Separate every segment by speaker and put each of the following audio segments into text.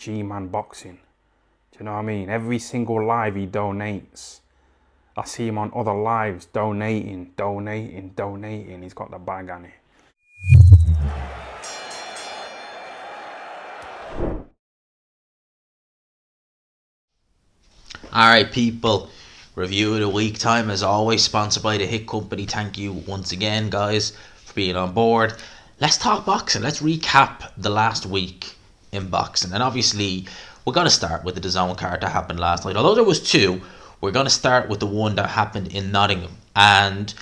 Speaker 1: G-Man Boxing. Do you know what I mean? Every single live he donates. I see him on other lives donating. He's got the bag on it.
Speaker 2: Alright people, review of the week time as always, sponsored by the Hit Company. Thank you once again guys for being on board. Let's talk boxing. Let's recap the last week in boxing. And obviously we're going to start with the DAZN card that happened last night. Although there was two, we're going to start with the one that happened in Nottingham. And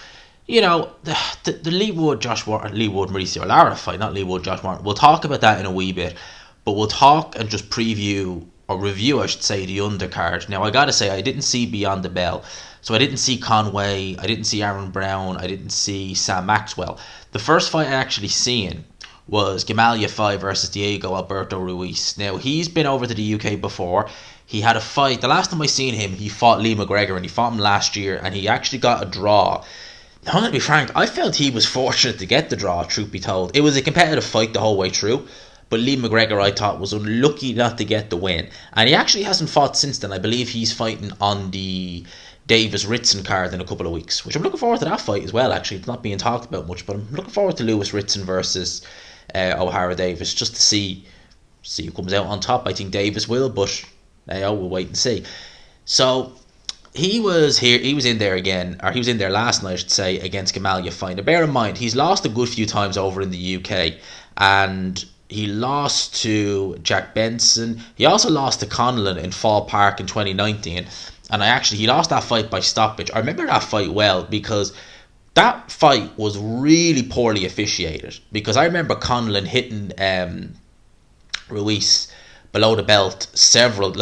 Speaker 2: you know, the Leigh Wood, Mauricio, Lara fight, not Leigh Wood, Josh Martin. We'll talk about that in a wee bit. But we'll talk and just preview, or review I should say, the undercard. Now I gotta say, I didn't see Beyond the Bell. So I didn't see Conway, I didn't see Aaron Brown, I didn't see Sam Maxwell. The first fight I actually seen was Gamaliel fight versus Diego Alberto Ruiz. Now he's been over to the UK before. He had a fight, the last time I seen him, he fought Lee McGregor, and he fought him last year, and he actually got a draw. Now, I'm going to be frank, I felt he was fortunate to get the draw, truth be told. It was a competitive fight the whole way through, but Lee McGregor, I thought, was unlucky not to get the win. And he actually hasn't fought since then. I believe he's fighting on the Davis-Ritson card in a couple of weeks, which I'm looking forward to that fight as well, actually. It's not being talked about much, but I'm looking forward to Lewis Ritson versus O'Hara Davis, just to see who comes out on top. I think Davis will, but we'll wait and see. So he was in there last night, I should say, against Gamaliel fight. Now bear in mind, he's lost a good few times over in the UK, and he lost to Jack Benson. He also lost to Conlon in Fall Park in 2019, and he lost that fight by stoppage. I remember that fight well because that fight was really poorly officiated, because I remember Conlon hitting Ruiz below the belt several,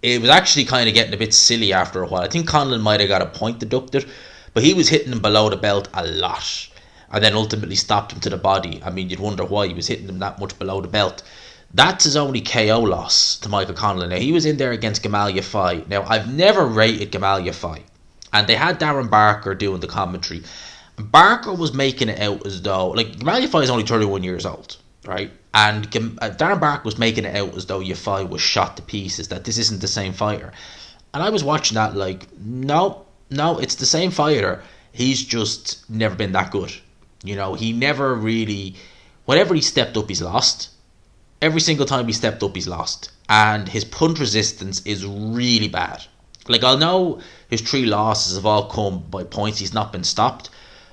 Speaker 2: it was actually kind of getting a bit silly after a while. I think Conlon might have got a point deducted, but he was hitting him below the belt a lot, and then ultimately stopped him to the body. I mean, you'd wonder why he was hitting him that much below the belt. That's his only KO loss to Michael Conlon. Now, he was in there against Gamaliel fight. Now, I've never rated Gamaliel fight, and they had Darren Barker doing the commentary. Barker was making it out as though, Gamaliel fight is only 31 years old, right? And Darren Barker was making it out as though Yafai was shot to pieces, that this isn't the same fighter. And I was watching that no, it's the same fighter. He's just never been that good. You know, he never really, whenever he stepped up, he's lost. Every single time he stepped up, he's lost. And his punch resistance is really bad. I know his 3 losses have all come by points. He's not been stopped.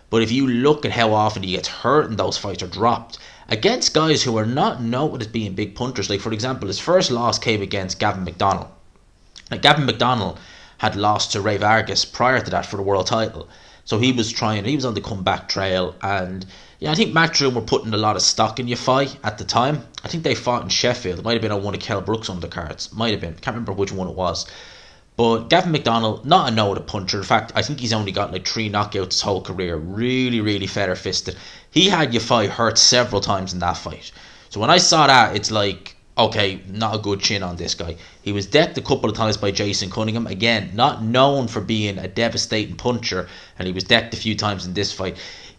Speaker 2: But if you look at how often he gets hurt in those fights or dropped, against guys who are not noted as being big punchers. For example, his first loss came against Gavin McDonnell. Gavin McDonnell had lost to Ray Vargas prior to that for the world title. So he was on the comeback trail. And I think Matchroom were putting a lot of stock in Yafai at the time. I think they fought in Sheffield. It might have been on one of Kell Brook's undercards. Might have been. Can't remember which one it was. But Gavin McDonnell, not a noted puncher. In fact, I think he's only got 3 knockouts his whole career. Really, really feather-fisted. He had Yafai hurt several times in that fight. So when I saw that, it's okay, not a good chin on this guy. He was decked a couple of times by Jason Cunningham. Again, not known for being a devastating puncher, and he was decked a few times in this fight.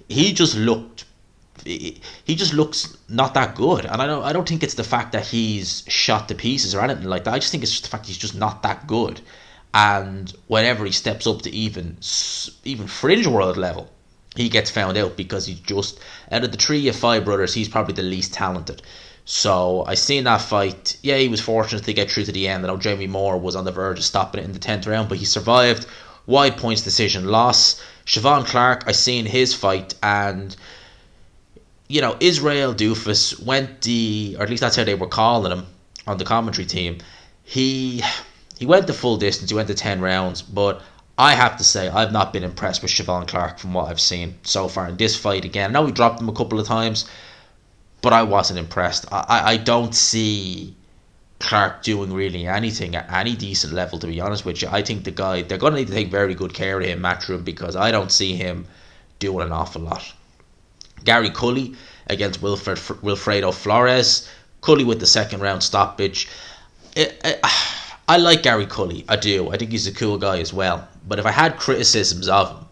Speaker 2: He just looks not that good. And I don't think it's the fact that he's shot to pieces or anything like that. I just think it's just the fact he's just not that good. And whenever he steps up to even fringe world level, he gets found out, because he's just, out of the 3 Yafai brothers, he's probably the least talented. So I seen that fight. Yeah, he was fortunate to get through to the end. I know Jamie Moore was on the verge of stopping it in the 10th round, but he survived. Wide points decision loss. Siobhan Clark, I seen his fight, and Israel Doofus went or at least that's how they were calling him on the commentary team. He went the full distance. He went to 10 rounds, but I have to say I've not been impressed with Siobhan Clark from what I've seen so far in this fight. Again, I know he dropped him a couple of times, but I wasn't impressed. I don't see Clark doing really anything at any decent level, to be honest with you. I think the guy, they're going to need to take very good care of him, Matchroom, because I don't see him doing an awful lot. Gary Cully against Wilfredo Flores. Cully with the 2nd round stoppage. I like Gary Cully, I do. I think he's a cool guy as well. But if I had criticisms of him,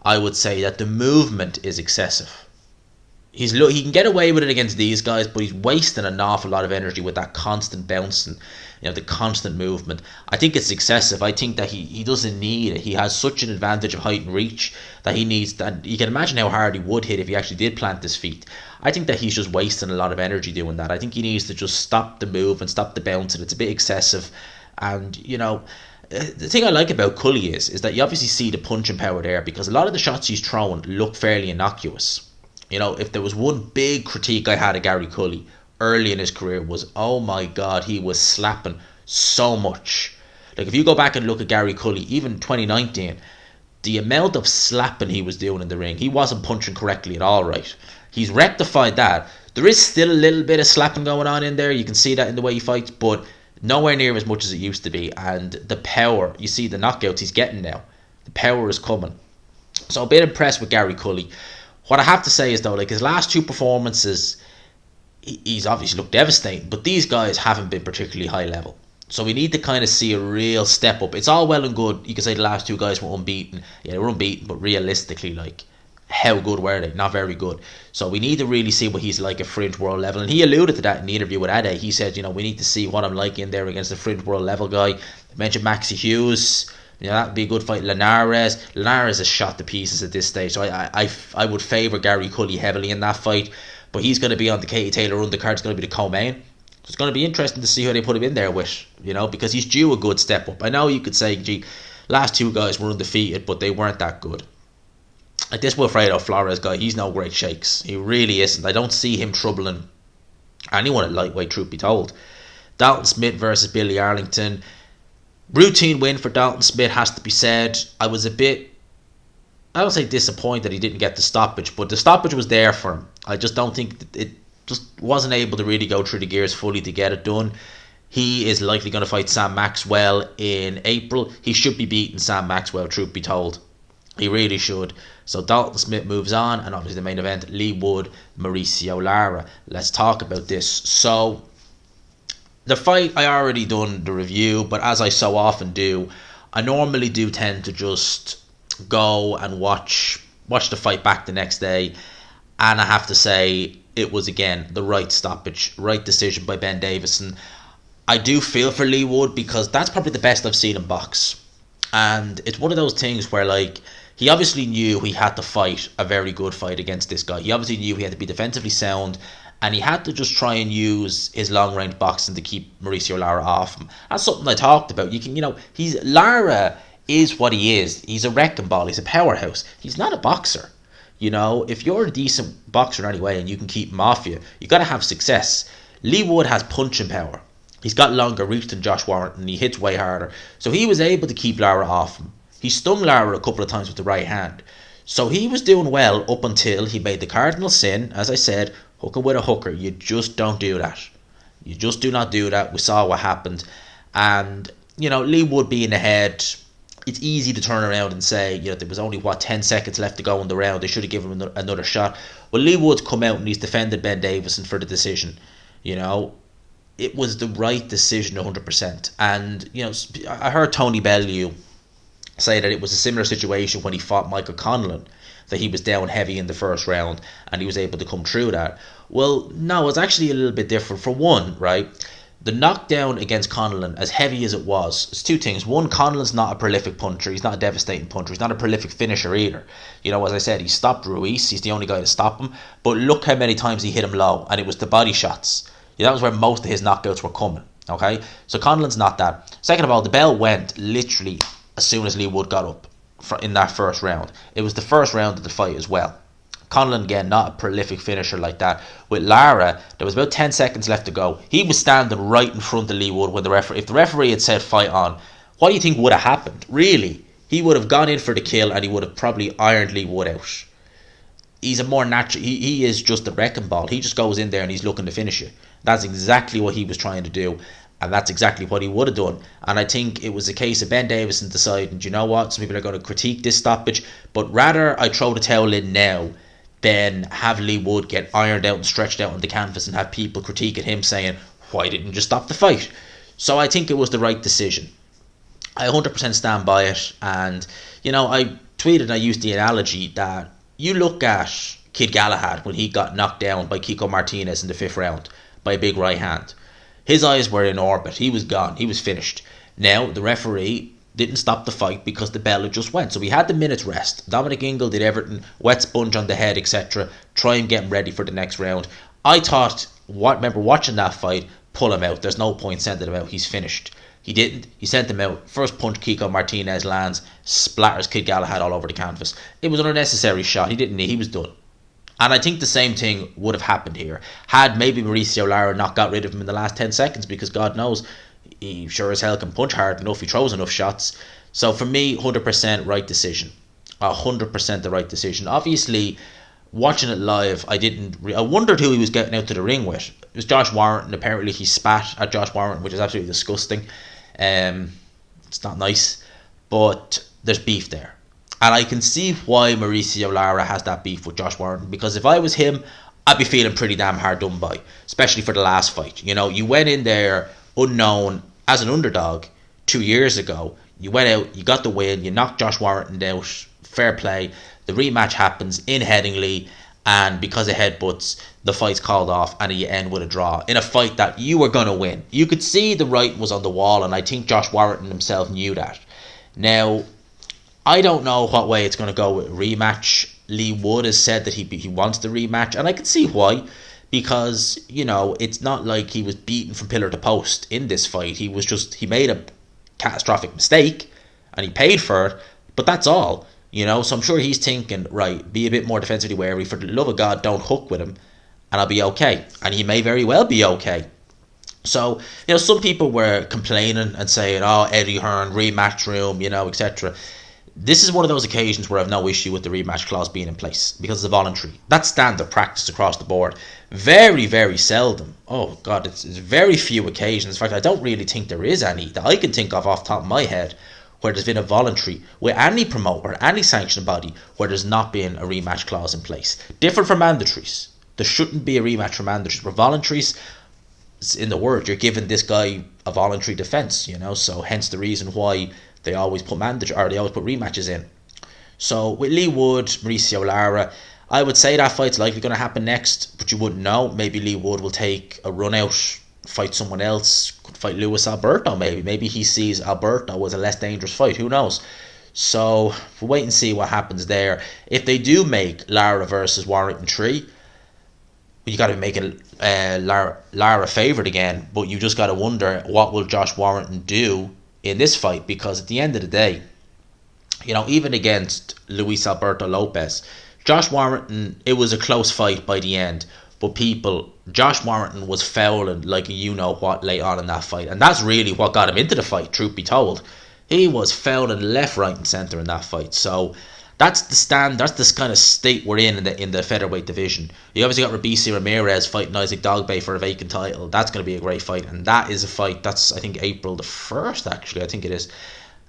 Speaker 2: I would say that the movement is excessive. he can get away with it against these guys, but he's wasting an awful lot of energy with that constant bouncing, the constant movement. I think it's excessive. I think that he doesn't need it. He has such an advantage of height and reach that he needs that. You can imagine how hard he would hit if he actually did plant his feet. I think that he's just wasting a lot of energy doing that. I think he needs to just stop the move and stop the bouncing. It's a bit excessive. And, the thing I like about Cully is that you obviously see the punching power there, because a lot of the shots he's throwing look fairly innocuous. If there was one big critique I had of Gary Cully early in his career was, oh my God, he was slapping so much. Like, if you go back and look at Gary Cully, even 2019, the amount of slapping he was doing in the ring, he wasn't punching correctly at all, right? He's rectified that. There is still a little bit of slapping going on in there. You can see that in the way he fights, but nowhere near as much as it used to be. And the power, you see the knockouts he's getting now. The power is coming. So a bit impressed with Gary Cully. What I have to say is, though, like, his last two performances, he's obviously looked devastating, but these guys haven't been particularly high level. So we need to kind of see a real step up. It's all well and good. You can say the last two guys were unbeaten. Yeah, they were unbeaten, but realistically, like, how good were they? Not very good. So we need to really see what he's like at fringe world level. And he alluded to that in the interview with Ade. He said, we need to see what I'm like in there against the fringe world level guy. I mentioned Maxi Hughes. That would be a good fight. Linares is shot to pieces at this stage. So I would favour Gary Cully heavily in that fight. But he's going to be on the Katie Taylor undercard. It's going to be the co-main. So it's going to be interesting to see how they put him in there with, because he's due a good step up. I know you could say, gee, last two guys were undefeated, but they weren't that good. Like this Wilfredo Flores guy, he's no great shakes. He really isn't. I don't see him troubling anyone at lightweight, truth be told. Dalton Smith versus Billy Arlington. Routine win for Dalton Smith, has to be said. I was a bit, I don't say disappointed he didn't get the stoppage, but the stoppage was there for him. I just don't think it just wasn't able to really go through the gears fully to get it done. He is likely going to fight Sam Maxwell in April. He should be beating Sam Maxwell, truth be told. He really should. So Dalton Smith moves on, and obviously the main event, Leigh Wood, Mauricio Lara. Let's talk about this. So the fight, I already done the review, but as I so often do, I normally do tend to just go and watch the fight back the next day, and I have to say it was again the right stoppage, right decision by Ben Davison. I do feel for Leigh Wood because that's probably the best I've seen him box, and it's one of those things where, like, he obviously knew he had to fight a very good fight against this guy. He obviously knew he had to be defensively sound, and he had to just try and use his long range boxing to keep Mauricio Lara off him. That's something I talked about. Lara is what he is. He's a wrecking ball. He's a powerhouse. He's not a boxer. If you're a decent boxer anyway and you can keep him off you got to have success. Leigh Wood has punching power. He's got longer reach than Josh Warrington. He hits way harder. So he was able to keep Lara off him. He stung Lara a couple of times with the right hand. So he was doing well up until he made the cardinal sin. As I said, hooking with a hooker. You just don't do that. You just do not do that. We saw what happened. And, Leigh Wood being ahead, it's easy to turn around and say, there was only, 10 seconds left to go in the round. They should have given him another shot. Well, Leigh Wood's come out and he's defended Ben Davison for the decision. It was the right decision 100%. And, I heard Tony Bellew say that it was a similar situation when he fought Michael Conlon, that he was down heavy in the first round and he was able to come through that. Well, no, it's actually a little bit different. For one, right, the knockdown against Conlon, as heavy as it was, it's two things. One, Conlon's not a prolific puncher. He's not a devastating puncher. He's not a prolific finisher either. As I said, he stopped Ruiz. He's the only guy to stop him. But look how many times he hit him low, and it was the body shots. That was where most of his knockouts were coming. Okay, so Conlon's not that. Second of all, the bell went literally as soon as Leigh Wood got up in that first round. It was the first round of the fight as well. Conlon, again, not a prolific finisher like that. With Lara, there was about 10 seconds left to go. He was standing right in front of Leigh Wood when if the referee had said fight on, what do you think would have happened? Really? He would have gone in for the kill and he would have probably ironed Leigh Wood out. He's a more natural, he is just a wrecking ball. He just goes in there and he's looking to finish you. That's exactly what he was trying to do. And that's exactly what he would have done. And I think it was a case of Ben Davison deciding, you know what, some people are going to critique this stoppage, but rather I throw the towel in now than have Leigh Wood get ironed out and stretched out on the canvas and have people critiquing him saying, why didn't you just stop the fight? So I think it was the right decision. I 100% stand by it. And, I tweeted and I used the analogy that you look at Kid Galahad when he got knocked down by Kiko Martinez in the 5th round by a big right hand. His eyes were in orbit. He was gone. He was finished. Now, the referee didn't stop the fight because the bell had just went. So we had the minute's rest. Dominic Ingle did everything, wet sponge on the head, etc. Try and get him ready for the next round. I thought, remember watching that fight, pull him out. There's no point sending him out. He's finished. He didn't. He sent him out. First punch Kiko Martinez lands, splatters Kid Galahad all over the canvas. It was an unnecessary shot. He didn't need. He was done. And I think the same thing would have happened here had maybe Mauricio Lara not got rid of him in the last 10 seconds, because God knows he sure as hell can punch hard enough. He throws enough shots. So for me, 100% right decision. 100% the right decision. Obviously, watching it live, I wondered who he was getting out to the ring with. It was Josh Warrington. Apparently he spat at Josh Warrington, which is absolutely disgusting. It's not nice, but there's beef there. And I can see why Mauricio Lara has that beef with Josh Warrington, because if I was him, I'd be feeling pretty damn hard done by, especially for the last fight. You know, you went in there unknown as an underdog 2 years ago. You went out, you got the win, you knocked Josh Warrington out, fair play. The rematch happens in Headingley, and because of headbutts, the fight's called off and you end with a draw in a fight that you were going to win. You could see the writing was on the wall, and I think Josh Warrington himself knew that. Now, I don't know what way it's going to go with rematch. Leigh Wood has said that he wants the rematch, and I can see why, because, you know, it's not like he was beaten from pillar to post in this fight. He made a catastrophic mistake and he paid for it, but that's all. You know, so I'm sure he's thinking, right, be a bit more defensively wary. For the love of God, don't hook with him, and I'll be okay. And he may very well be okay. So, you know, some people were complaining and saying, oh, Eddie Hearn, rematch room, you know, etc. This is one of those occasions where I have no issue with the rematch clause being in place, because it's voluntary. That's standard practice across the board. Very, very seldom. Oh, God, it's very few occasions. In fact, I don't really think there is any that I can think of off the top of my head where there's been a voluntary, with any promoter, any sanctioned body, where there's not been a rematch clause in place. Different from mandatories. There shouldn't be a rematch for mandatories. For voluntaries, it's in the word, you're giving this guy a voluntary defence, you know, so hence the reason why they always put rematches in. So with Leigh Wood, Mauricio Lara, I would say that fight's likely going to happen next, but you wouldn't know. Maybe Leigh Wood will take a run out, fight someone else, could fight Luis Alberto maybe. Maybe he sees Alberto as a less dangerous fight, who knows? So we'll wait and see what happens there. If they do make Lara versus Warrington 3, you got to make it Lara favourite again, but you just got to wonder, what will Josh Warrington do in this fight? Because at the end of the day, you know, even against Luis Alberto Lopez, Josh Warrington, it was a close fight by the end, but Josh Warrington was fouling like you know what late on in that fight, and that's really what got him into the fight, truth be told. He was fouling left, right and centre in that fight. So that's the kind of state we're in the featherweight division. You obviously got Robeisy Ramirez fighting Isaac Dogbay for a vacant title. That's going to be a great fight, and that is a fight that's, I think, April the 1st, actually, I think it is.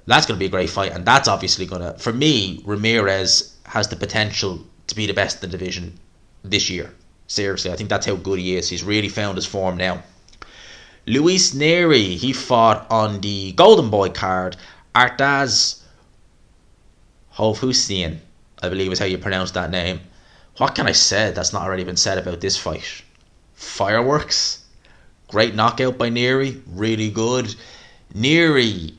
Speaker 2: That's going to be a great fight, and that's obviously going to, for me, Ramirez has the potential to be the best in the division this year. Seriously, I think that's how good he is. He's really found his form now. Luis Neri, he fought on the Golden Boy card. Artaz Hovhussein, I believe is how you pronounce that name. What can I say that's not already been said about this fight? Fireworks. Great knockout by Neri. Really good. Neri,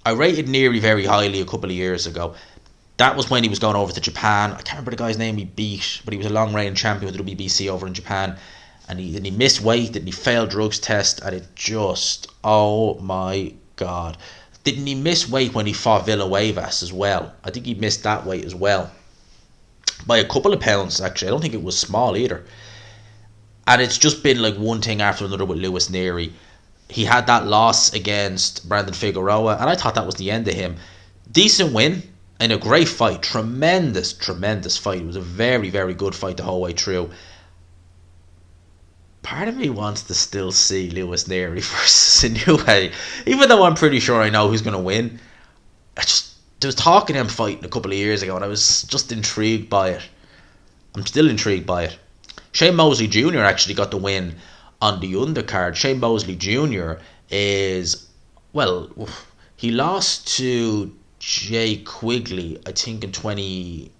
Speaker 2: I rated Neri very highly a couple of years ago. That was when he was going over to Japan. I can't remember the guy's name he beat, but he was a long reigning champion with the WBC over in Japan. And he missed weight, and he failed drugs test, and it just, oh my God. Didn't he miss weight when he fought Villanuevas as well? I think he missed that weight as well. By a couple of pounds, actually. I don't think it was small either. And it's just been like one thing after another with Luis Neri. He had that loss against Brandon Figueroa, and I thought that was the end of him. Decent win in a great fight. Tremendous fight. It was a very, very good fight the whole way through. Part of me wants to still see Luis Neri versus Inoue, even though I'm pretty sure I know who's going to win. There was talk of him fighting a couple of years ago, and I was just intrigued by it. I'm still intrigued by it. Shane Mosley Jr. actually got the win on the undercard. Shane Mosley Jr. is, well, he lost to Jay Quigley, I think in 2020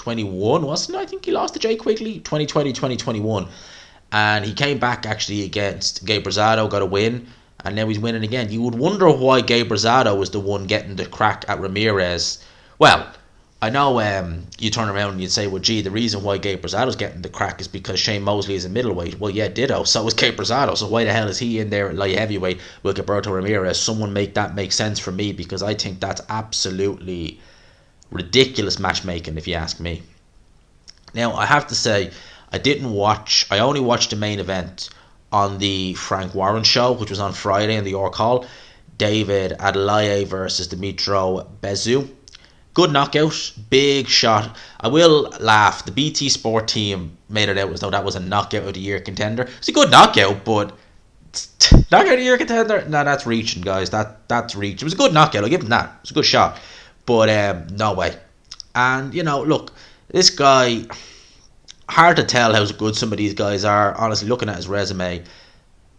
Speaker 2: 2021, wasn't it? I think he lost to Jay Quigley 2020, 2021. And he came back actually against Gabe Rosado, got a win, and now he's winning again. You would wonder why Gabe Rosado was the one getting the crack at Ramirez. Well, I know you turn around and you'd say, well, gee, the reason why Gabe Rosado's getting the crack is because Shane Mosley is a middleweight. Well, yeah, ditto. So is Gabe Rosado. So why the hell is he in there at light heavyweight with Gilberto Ramirez? Someone make that make sense for me, because I think that's absolutely ridiculous matchmaking, if you ask me. Now, I have to say, I only watched the main event on the Frank Warren show, which was on Friday in the York Hall. David Adelaide versus Dimitro Bezu. Good knockout, big shot. I will laugh. The BT Sport team made it out as though that was a knockout of the year contender. It's a good knockout, but knockout of the year contender? No, that's reaching, guys. That's reaching. It was a good knockout. I'll give him that. It was a good shot, but no way. And look, this guy. Hard to tell how good some of these guys are. Honestly, looking at his resume,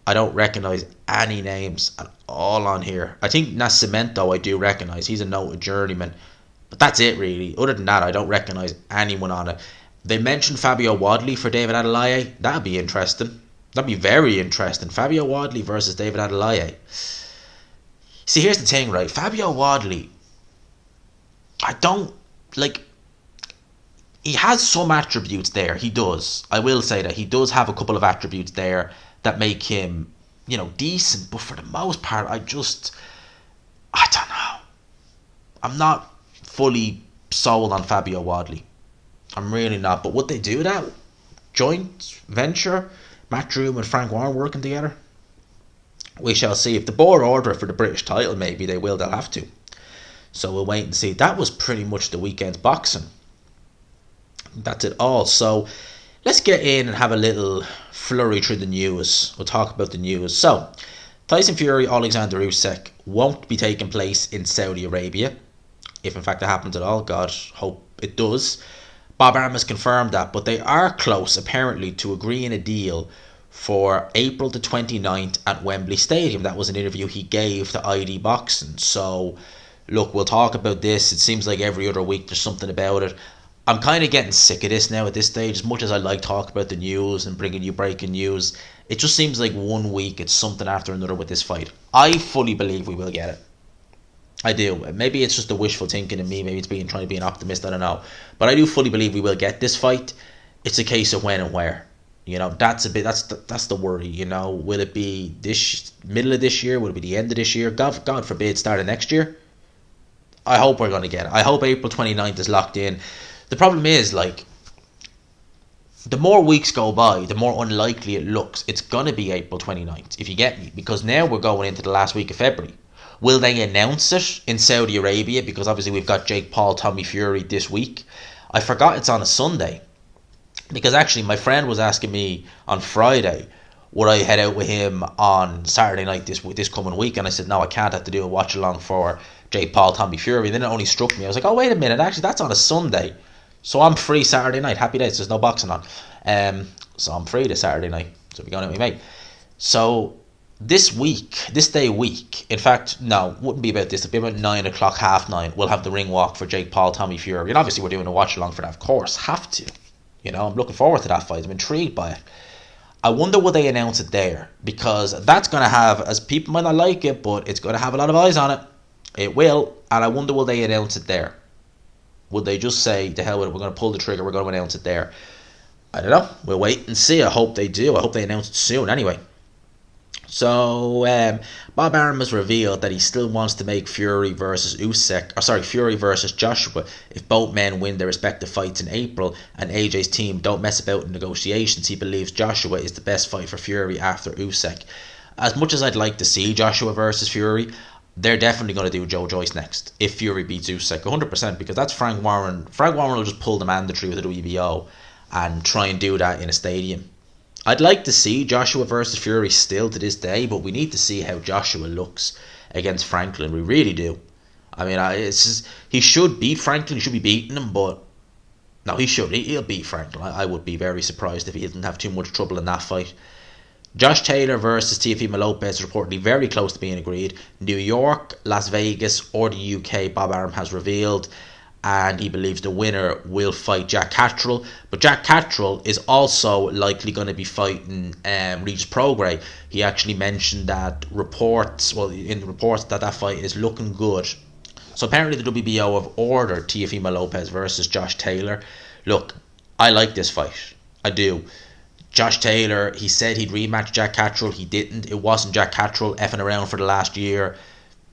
Speaker 2: I don't recognise any names at all on here. I think Nascimento I do recognise. He's a noted journeyman. But that's it, really. Other than that, I don't recognise anyone on it. They mentioned Fabio Wadley for David Adelaide. That'd be interesting. That'd be very interesting. Fabio Wadley versus David Adelaide. See, here's the thing, right? Fabio Wadley, I don't, he has some attributes there. He does. I will say that. He does have a couple of attributes there that make him, decent. But for the most part, I don't know. I'm not fully sold on Fabio Wadley. I'm really not. But would they do that? Joint venture? Matchroom and Frank Warren working together? We shall see. If the board order for the British title, maybe they will. They'll have to. So we'll wait and see. That was pretty much the weekend's boxing. That's it all. So let's get in and have a little flurry through the news. We'll talk about the news. So Tyson Fury, Alexander Usyk won't be taking place in Saudi Arabia. If in fact it happens at all, God, hope it does. Bob Arum has confirmed that, but they are close apparently to agreeing a deal for April the 29th at Wembley Stadium. That was an interview he gave to ID Boxing. So look, we'll talk about this. It seems like every other week there's something about it. I'm kind of getting sick of this now at this stage. As much as I like talking about the news and bringing you breaking news, it just seems like one week it's something after another with this fight. I fully believe we will get it. I do. Maybe it's just the wishful thinking in me. Maybe it's trying to be an optimist. I don't know. But I do fully believe we will get this fight. It's a case of when and where. That's the worry. Will it be this middle of this year? Will it be the end of this year? God forbid, start of next year. I hope we're going to get it. I hope April 29th is locked in. The problem is, the more weeks go by, the more unlikely it looks it's going to be April 29th, if you get me. Because now we're going into the last week of February. Will they announce it in Saudi Arabia? Because obviously we've got Jake Paul, Tommy Fury this week. I forgot it's on a Sunday. Because actually my friend was asking me on Friday, would I head out with him on Saturday night this coming week? And I said, no, I can't. I have to do a watch along for Jake Paul, Tommy Fury. And then it only struck me. I was like, oh, wait a minute. Actually, that's on a Sunday. So I'm free Saturday night. Happy days. There's no boxing on. So I'm free this Saturday night. So we're going out with me, mate. So this day week, in fact, no, wouldn't be about this. It'll be about 9 o'clock, 9:30. We'll have the ring walk for Jake Paul, Tommy Fury. And obviously we're doing a watch along for that, of course. Have to. I'm looking forward to that fight. I'm intrigued by it. I wonder will they announce it there, because that's going to have, as people might not like it, but it's going to have a lot of eyes on it. It will. And I wonder will they announce it there. Would they just say, to hell with it, we're going to pull the trigger, we're going to announce it there? I don't know. We'll wait and see. I hope they do. I hope they announce it soon anyway. So, Bob Arum has revealed that he still wants to make Fury versus Joshua if both men win their respective fights in April and AJ's team don't mess about in negotiations. He believes Joshua is the best fight for Fury after Usyk. As much as I'd like to see Joshua versus Fury, they're definitely going to do Joe Joyce next if Fury beats Usyk 100%, because that's Frank Warren. Frank Warren will just pull the mandatory with the WBO and try and do that in a stadium. I'd like to see Joshua versus Fury still to this day, but we need to see how Joshua looks against Franklin. We really do. I mean, he should beat Franklin. He should be beating him, but no, he should. He'll beat Franklin. I would be very surprised if he didn't have too much trouble in that fight. Josh Taylor versus Teofimo Lopez is reportedly very close to being agreed. New York, Las Vegas, or the UK, Bob Arum has revealed. and he believes the winner will fight Jack Catterall. But Jack Catterall is also likely going to be fighting Regis Prograis. He actually mentioned that in the reports that fight is looking good. So apparently the WBO have ordered Teofimo Lopez versus Josh Taylor. Look, I like this fight. I do. Josh Taylor, he said he'd rematch Jack Catterall. He didn't. It wasn't Jack Catterall effing around for the last year.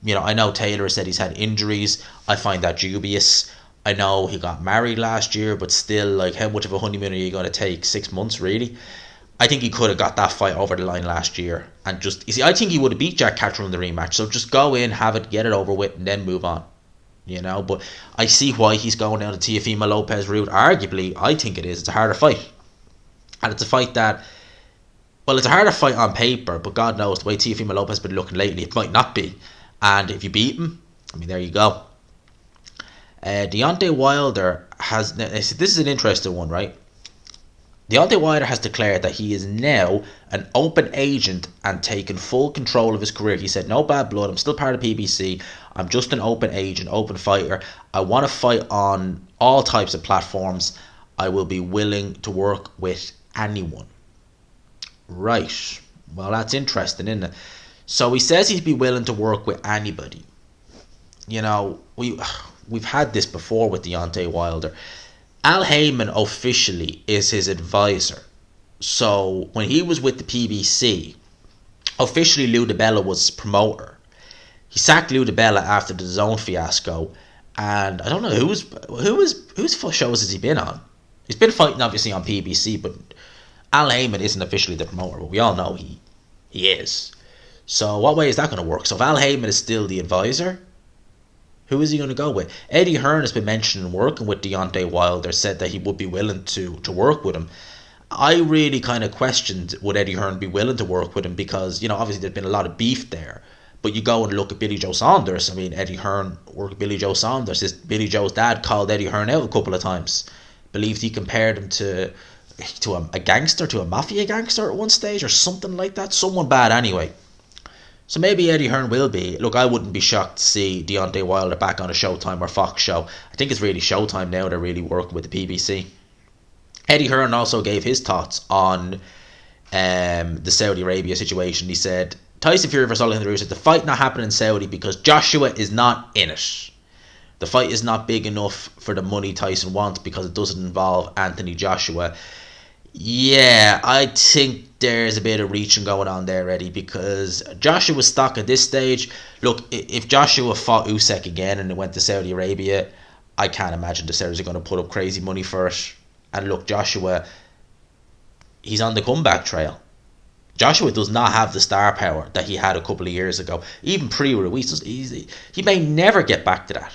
Speaker 2: I know Taylor said he's had injuries. I find that dubious. I know he got married last year, but still, how much of a honeymoon are you going to take? 6 months, really? I think he could have got that fight over the line last year. And I think he would have beat Jack Catterall in the rematch. So just go in, have it, get it over with, and then move on. But I see why he's going down the Teofimo Lopez route. Arguably, I think it is. It's a harder fight. And it's a fight that, it's a harder fight on paper, but God knows the way Teofimo Lopez has been looking lately, it might not be. And if you beat him, there you go. Deontay Wilder has... This is an interesting one, right? Deontay Wilder has declared that he is now an open agent and taking full control of his career. He said, no bad blood, I'm still part of PBC. I'm just an open agent, open fighter. I want to fight on all types of platforms. I will be willing to work with anyone. Right. Well, that's interesting, isn't it? So he says he'd be willing to work with anybody. We've had this before with Deontay Wilder. Al Heyman officially is his advisor. So when he was with the PBC, officially Lou DiBella was his promoter. He sacked Lou DiBella after the DAZN fiasco, and I don't know whose shows has he been on. He's been fighting obviously on PBC, but Al Heyman isn't officially the promoter, but we all know he is. So what way is that going to work? So if Al Heyman is still the advisor, who is he going to go with? Eddie Hearn has been mentioning working with Deontay Wilder, said that he would be willing to work with him. I really kind of questioned would Eddie Hearn be willing to work with him because, obviously there's been a lot of beef there. But you go and look at Billy Joe Saunders. Eddie Hearn worked with Billy Joe Saunders. Billy Joe's dad called Eddie Hearn out a couple of times. Believed he compared him to a gangster, to a mafia gangster at one stage or something like that. Someone bad anyway. So maybe Eddie Hearn will be. Look, I wouldn't be shocked to see Deontay Wilder back on a Showtime or Fox show. I think it's really Showtime now. They're really working with the PBC. Eddie Hearn also gave his thoughts on the Saudi Arabia situation. He said, Tyson Fury versus Alexander Usyk, the fight not happening in Saudi because Joshua is not in it. The fight is not big enough for the money Tyson wants because it doesn't involve Anthony Joshua. Yeah, I think there's a bit of reaching going on there, Eddie, because Joshua's stock at this stage. Look, if Joshua fought Usyk again and it went to Saudi Arabia, I can't imagine the Saudis are going to put up crazy money for it. And look, Joshua, he's on the comeback trail. Joshua does not have the star power that he had a couple of years ago. Even pre-Ruiz, he may never get back to that.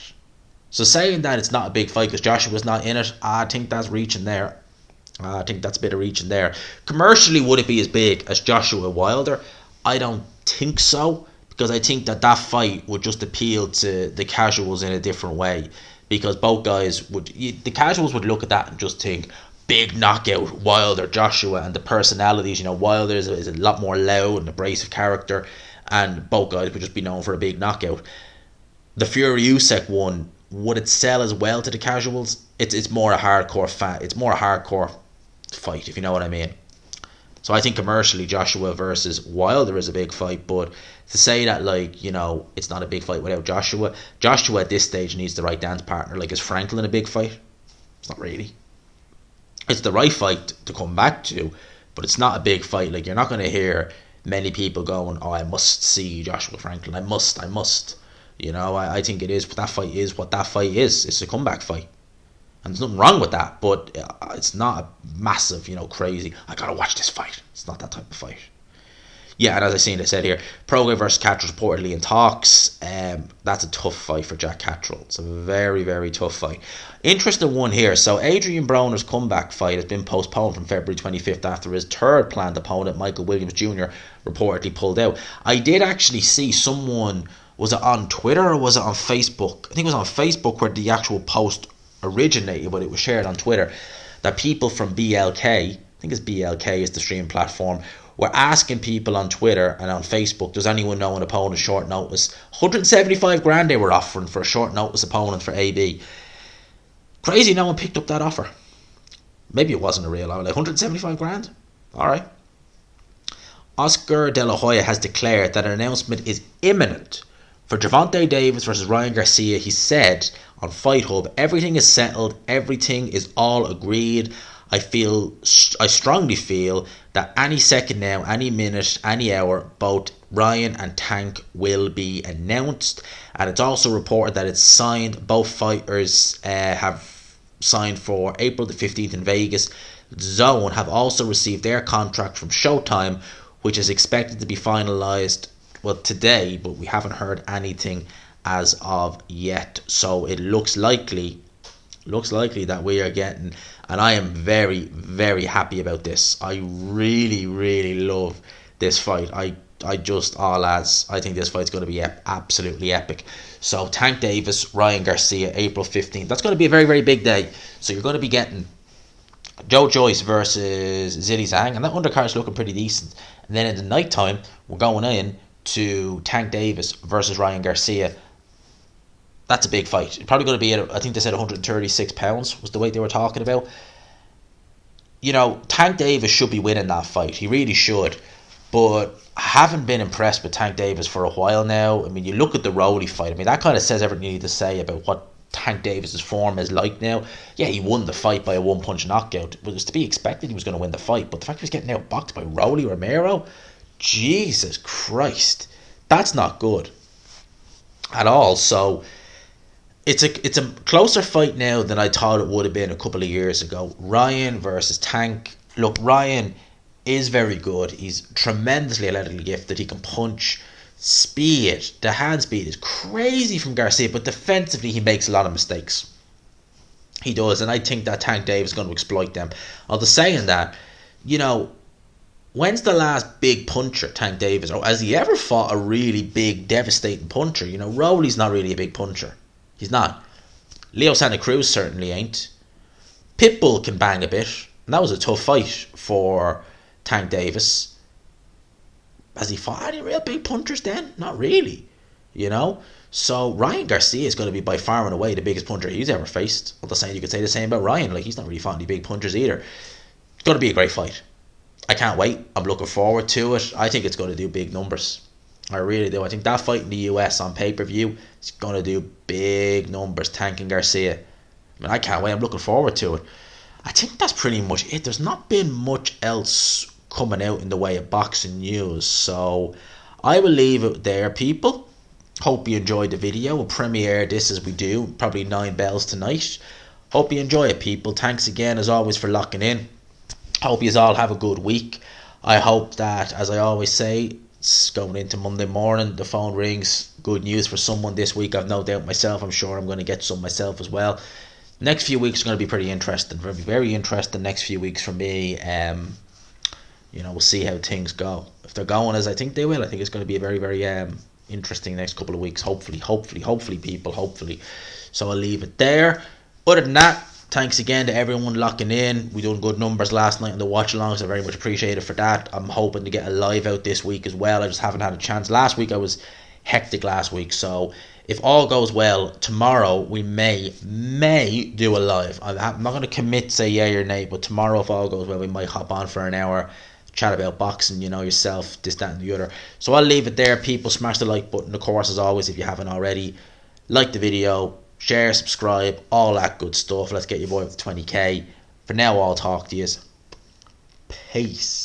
Speaker 2: So saying that it's not a big fight because Joshua's not in it, I think that's reaching there. I think that's a bit of reaching there. Commercially, would it be as big as Joshua Wilder? I don't think so, because I think that fight would just appeal to the casuals in a different way. Because both guys the casuals would look at that and just think, big knockout, Wilder, Joshua, and the personalities. Wilder is a lot more loud and abrasive character, and both guys would just be known for a big knockout. The Fury Usyk one, would it sell as well to the casuals? It's more a hardcore It's more a hardcore fight, if you know what I mean. So I think commercially Joshua versus Wilder is a big fight, but to say that it's not a big fight without Joshua at this stage needs the right dance partner. Is Franklin a big fight? It's not really. It's the right fight to come back to, but it's not a big fight. You're not going to hear many people going, oh, I must see Joshua Franklin, I must. I think it is, but that fight is what that fight is. It's a comeback fight. And there's nothing wrong with that, but it's not a massive, crazy, I gotta watch this fight. It's not that type of fight. Yeah, and as I said here, Prograis versus Catterall reportedly in talks. That's a tough fight for Jack Catterall. It's a very, very tough fight. Interesting one here. So Adrian Broner's comeback fight has been postponed from February 25th after his third planned opponent, Michael Williams Jr., reportedly pulled out. I did actually see someone, was it on Twitter or was it on Facebook? I think it was on Facebook where the actual post originated, but it was shared on Twitter, that people from BLK, I think it's BLK is the stream platform, were asking people on Twitter and on Facebook, does anyone know an opponent short notice? 175 grand they were offering for a short notice opponent for AB. Crazy no one picked up that offer. Maybe it wasn't a real offer, like 175 grand. Alright. Oscar De La Hoya has declared that an announcement is imminent for Gervonta Davis versus Ryan Garcia. He said on Fight Hub, everything is settled, everything is all agreed. I strongly feel that any second now, any minute, any hour, both Ryan and Tank will be announced. And it's also reported that it's signed. Both fighters have signed for April the 15th in Vegas. Zone have also received their contract from Showtime, which is expected to be finalised, well, today, but we haven't heard anything as of yet. So it looks likely that we are getting, and I am very, very happy about this. I really, really love this fight. I think this fight's going to be absolutely epic. So Tank Davis, Ryan Garcia, April 15th. That's going to be a very, very big day. So you're going to be getting Joe Joyce versus Zhilei Zhang, and that undercard's looking pretty decent. And then in the night time, we're going in to Tank Davis versus Ryan Garcia. That's a big fight. It's probably going to be at, I think they said 136 pounds was the weight they were talking about. You know, Tank Davis should be winning that fight. He really should. But I haven't been impressed with Tank Davis for a while now. I mean, you look at the Rowley fight. I mean, that kind of says everything you need to say about what Tank Davis's form is like now. Yeah, he won the fight by a one-punch knockout. It was to be expected he was going to win the fight. But the fact he was getting outboxed by Rowley Romero, Jesus Christ, that's not good at all. So it's a closer fight now than I thought it would have been a couple of years ago. Ryan versus Tank. Look, Ryan is very good. He's tremendously athletically gifted. He can punch. Speed, the hand speed is crazy from Garcia, but defensively he makes a lot of mistakes. He does, and I think that Tank Davis is going to exploit them. Although saying that, you know, when's the last big puncher Tank Davis, or has he ever fought a really big, devastating puncher? You know, Rowley's not really a big puncher. He's not. Leo Santa Cruz certainly ain't. Pitbull can bang a bit, and that was a tough fight for Tank Davis. Has he fought any real big punchers then? Not really, you know. So Ryan Garcia is going to be by far and away the biggest puncher he's ever faced. Well, the same you could say the same about Ryan. Like, he's not really fought any big punchers either. It's going to be a great fight. I can't wait. I'm looking forward to it. I think it's going to do big numbers. I really do. I think that fight in the US on pay-per-view is going to do big numbers. Tank and Garcia. I mean, I can't wait. I'm looking forward to it. I think that's pretty much it. There's not been much else coming out in the way of boxing news, so I will leave it there, people. Hope you enjoyed the video. We'll premiere this as we do, probably 9 bells tonight. Hope you enjoy it, people. Thanks again as always for locking in. Hope you all have a good week. I hope that, as I always say, it's going into Monday morning, the phone rings, good news for someone this week. I've no doubt myself. I'm sure I'm going to get some myself as well. Next few weeks are going to be pretty interesting, very, very interesting next few weeks for me. You know, we'll see how things go. If they're going as I think they will, I think it's going to be a very, very interesting next couple of weeks. Hopefully, people, hopefully. So I'll leave it there. Other than that, thanks again to everyone locking in. We done good numbers last night on the watch alongs. I very much appreciate it for that. I'm hoping to get a live out this week as well. I just haven't had a chance. Last week I was hectic last week, so if all goes well, tomorrow we may do a live. I'm not going to commit, say yay or nay, but tomorrow, if all goes well, we might hop on for an hour, chat about boxing, you know yourself, this, that and the other. So I'll leave it there, people. Smash the like button, of course, as always, if you haven't already. Like the video, share, subscribe, all that good stuff. Let's get your boy up to 20k. For now, I'll talk to you. Peace.